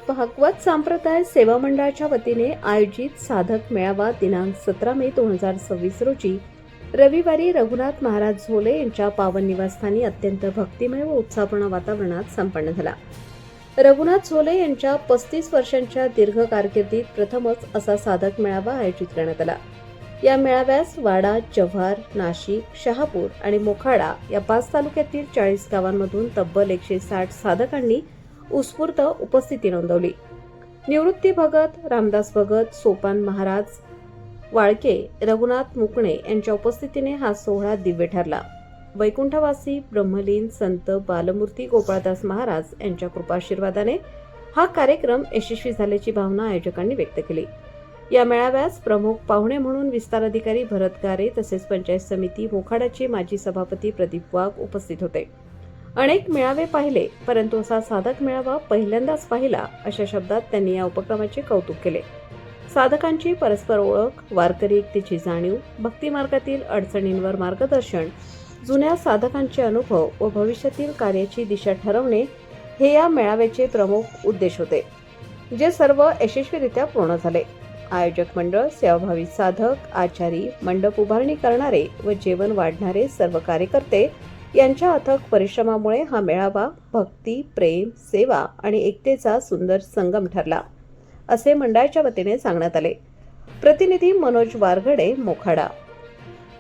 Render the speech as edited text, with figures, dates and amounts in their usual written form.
भागवत संप्रदाय सेवा मंडळाच्या वतीने आयोजित साधक मेळावा दिनांक 17 मे 2026 रोजी रविवारी रघुनाथ महाराज झोले यांच्या पावन निवासस्थानी अत्यंत भक्तिमय व उत्साहपूर्ण वातावरणात संपन्न झाला. रघुनाथ झोले यांच्या 35 वर्षांच्या दीर्घ कारकिर्दीत प्रथमच असा साधक मेळावा आयोजित करण्यात आला. या मेळाव्यास वाडा, जव्हार, नाशिक, शहापूर आणि मोखाडा या 5 तालुक्यातील 40 गावांमधून तब्बल 160 साधकांनी उत्स्फूर्त उपस्थिती नोंदवली. निवृत्ती भगत, रामदास भगत, सोपान महाराज वाळके, रघुनाथ मुकणे यांच्या उपस्थितीने हा सोहळा दिव्य ठरला. वैकुंठवासी ब्रह्मलीन संत बालमूर्ती गोपाळदास महाराज यांच्या कृपाशीर्वादाने हा कार्यक्रम यशस्वी झाल्याची भावना आयोजकांनी व्यक्त केली. या मेळाव्यास प्रमुख पाहुणे म्हणून विस्तार अधिकारी भरत गारे तसेच पंचायत समिती मोखाडाचे माजी सभापती प्रदीप वाघ उपस्थित होते. अनेक मेळावे पाहिले, परंतु असा साधक मेळावा पहिल्यांदाच पाहिला अशा शब्दात त्यांनी या उपक्रमाचे कौतुक केले. साधकांची परस्पर ओळख, वारकरी एकतेची जाणीव, भक्ती मार्गातील अडचणींवर मार्गदर्शन, जुन्या साधकांचे अनुभव व भविष्यातील कार्याची दिशा ठरवणे हे या मेळाव्याचे प्रमुख उद्देश होते, जे सर्व यशस्वीरित्या पूर्ण झाले. आयोजक मंडळ, सेवाभावी साधक, आचारी, मंडप उभारणी करणारे व जेवण वाढणारे सर्व कार्यकर्ते यांच्या अथक परिश्रमामुळे हा मेळावा भक्ती, प्रेम, सेवा आणि एकतेचा सुंदर संगम ठरला, असे मंडळाच्या वतीने सांगण्यात आले. प्रतिनिधी मनोज वारगडे, मोखाडा.